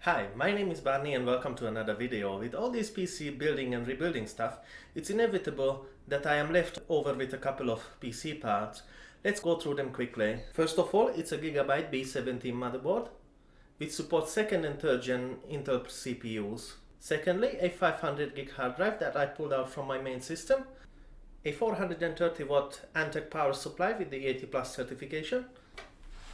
Hi, my name is Barney and welcome to another video. With all this PC building and rebuilding stuff, it's inevitable that I am left over with a couple of PC parts. Let's go through them quickly. First of all, it's a Gigabyte B17 motherboard, which supports 2nd and 3rd gen Intel CPUs. Secondly, a 500 gig hard drive that I pulled out from my main system, a 430 watt Antec power supply with the 80 plus certification,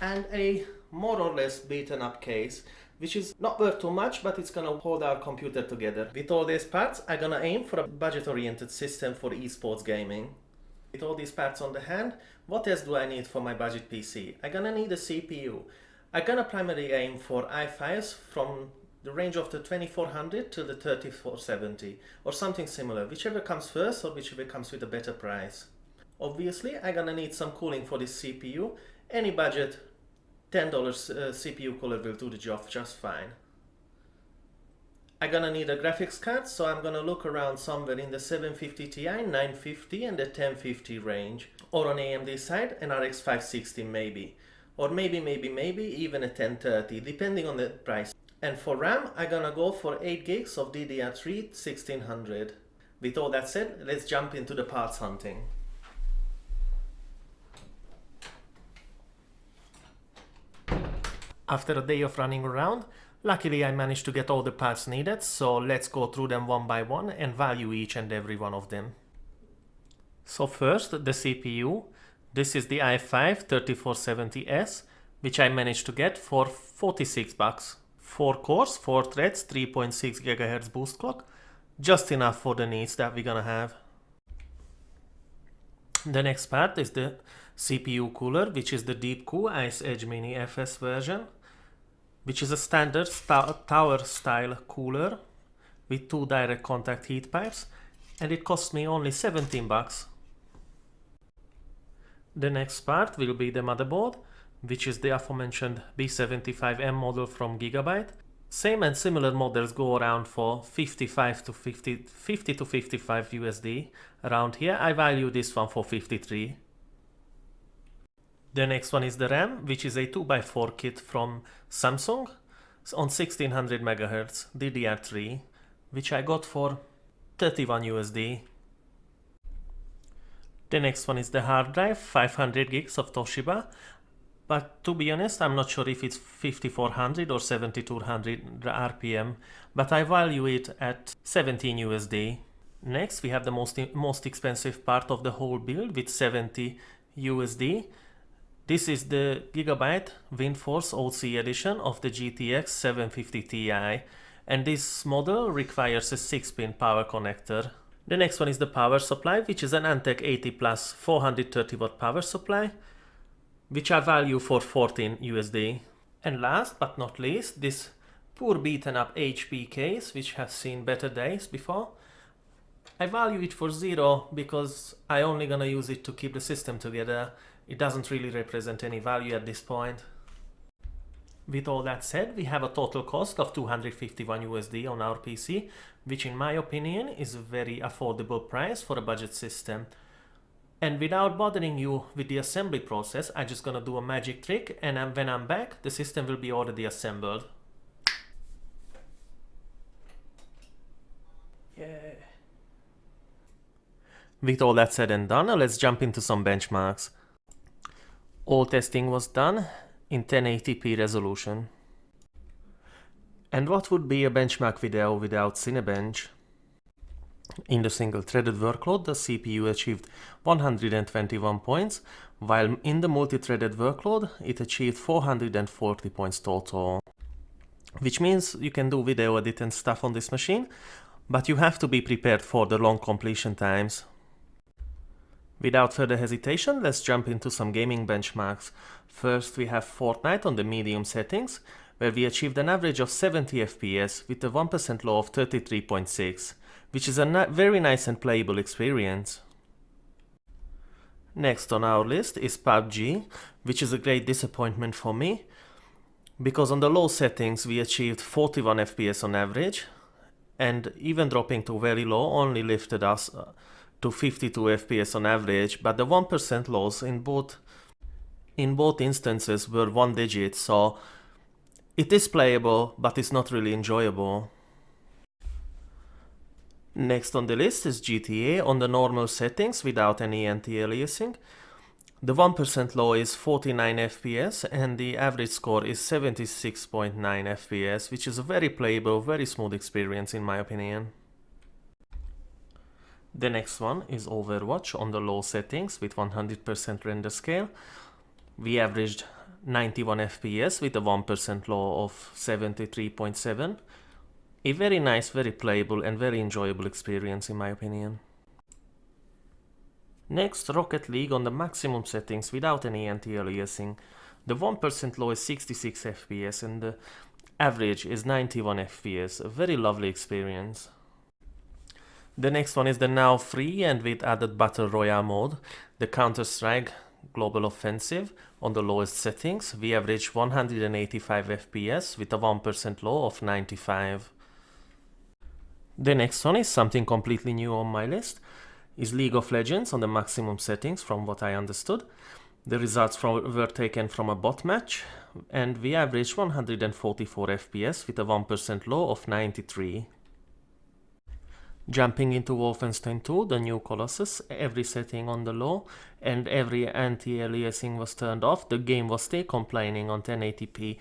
and a more or less beaten up case, which is not worth too much, but it's gonna hold our computer together. With all these parts, I'm gonna aim for a budget-oriented system for esports gaming. With all these parts on the hand, what else do I need for my budget PC? I'm gonna need a CPU. I'm gonna primarily aim for i5s from the range of the 2400 to the 3470, or something similar, whichever comes first or whichever comes with a better price. Obviously, I'm gonna need some cooling for this CPU. Any budget $10 CPU cooler will do the job just fine. I'm gonna need a graphics card, so I'm gonna look around somewhere in the 750 Ti, 950 and the 1050 range. Or on AMD side, an RX 560 maybe. Or maybe even a 1030, depending on the price. And for RAM, I'm gonna go for 8 gigs of DDR3 1600. With all that said, let's jump into the parts hunting. After a day of running around, luckily I managed to get all the parts needed, so let's go through them one by one and value each and every one of them. So first, the CPU. This is the i5 3470S, which I managed to get for $46. 4 cores, 4 threads, 3.6 GHz boost clock, just enough for the needs that we're gonna have. The next part is the CPU cooler, which is the DeepCool Ice Edge Mini FS version, which is a standard tower style cooler with 2 direct contact heat pipes, and it cost me only $17. The next part will be the motherboard, which is the aforementioned B75M model from Gigabyte. Same and similar models go around for 50 to 55 USD. Around here, I value this one for 53. The next one is the RAM, which is a 2x4 kit from Samsung on 1600 MHz DDR3, which I got for 31 USD. The next one is the hard drive, 500 gigs of Toshiba, but to be honest, I'm not sure if it's 5400 or 7200 RPM, but I value it at 17 USD. Next, we have the most expensive part of the whole build with 70 USD. This is the Gigabyte Windforce OC edition of the GTX 750 Ti, and this model requires a 6-pin power connector. The next one is the power supply, which is an Antec 80 plus 430 watt power supply, which I value for 14 USD. And last but not least, this poor beaten up HP case, which has seen better days before. I value it for 0 because I only gonna use it to keep the system together. It doesn't really represent any value at this point. With all that said, we have a total cost of 251 USD on our PC, which in my opinion is a very affordable price for a budget system. And without bothering you with the assembly process, I'm just gonna do a magic trick, and when I'm back, the system will be already assembled. Yeah. With all that said and done, let's jump into some benchmarks. All testing was done in 1080p resolution. And what would be a benchmark video without Cinebench? In the single-threaded workload, the CPU achieved 121 points, while in the multi-threaded workload, it achieved 440 points total. Which means you can do video edit and stuff on this machine, but you have to be prepared for the long completion times. Without further hesitation, let's jump into some gaming benchmarks. First, we have Fortnite on the medium settings, where we achieved an average of 70 FPS with a 1% low of 33.6, which is a very nice and playable experience. Next on our list is PUBG, which is a great disappointment for me, because on the low settings we achieved 41 FPS on average, and even dropping to very low only lifted us to 52 FPS on average, but the 1% loss in both instances were 1 digit, so It is playable, but it's not really enjoyable. Next on the list is GTA on the normal settings without any anti-aliasing. The 1% low is 49 FPS and the average score is 76.9 FPS, which is a very playable, very smooth experience in my opinion. The next one is Overwatch on the low settings with 100% render scale. We averaged 91 FPS with a 1% low of 73.7. A very nice, very playable and very enjoyable experience in my opinion. Next, Rocket League on the maximum settings without any anti-aliasing. The 1% low is 66 FPS and the average is 91 FPS. A very lovely experience. The next one is the now free and with added Battle Royale mode, the Counter-Strike Global Offensive on the lowest settings. We average 185 FPS with a 1% low of 95. The next one is something completely new on my list, is League of Legends on the maximum settings from what I understood. The results were taken from a bot match and we averaged 144 FPS with a 1% low of 93. Jumping into Wolfenstein 2, the new Colossus, every setting on the low and every anti-aliasing was turned off. The game was still complaining on 1080p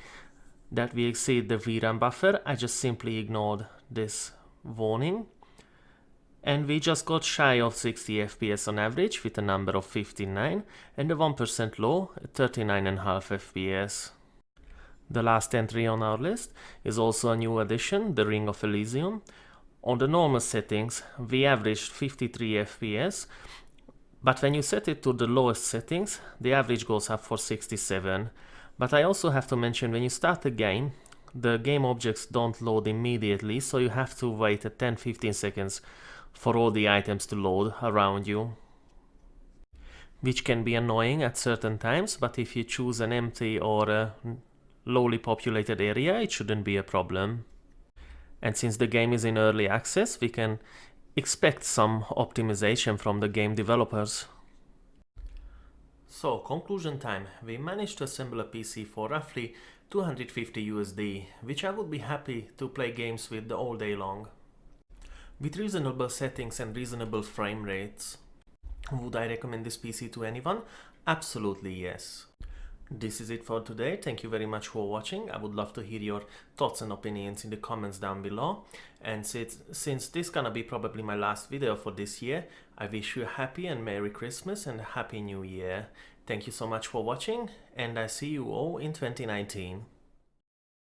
that we exceed the VRAM buffer. I just simply ignored this warning. And we just got shy of 60 FPS on average with a number of 59 and a 1% low at 39.5 FPS. The last entry on our list is also a new addition, the Ring of Elysium. On the normal settings, we averaged 53 FPS, but when you set it to the lowest settings, the average goes up for 67. But I also have to mention, when you start the game objects don't load immediately, so you have to wait 10-15 seconds for all the items to load around you, which can be annoying at certain times, but if you choose an empty or a lowly populated area, it shouldn't be a problem. And since the game is in early access, we can expect some optimization from the game developers. So, conclusion time. We managed to assemble a PC for roughly 250 USD, which I would be happy to play games with all day long. With reasonable settings and reasonable frame rates. Would I recommend this PC to anyone? Absolutely yes. This is it for today. Thank you very much for watching. I would love to hear your thoughts and opinions in the comments down below. And since this is gonna be probably my last video for this year, I wish you a happy and Merry Christmas and a Happy New Year. Thank you so much for watching and I see you all in 2019.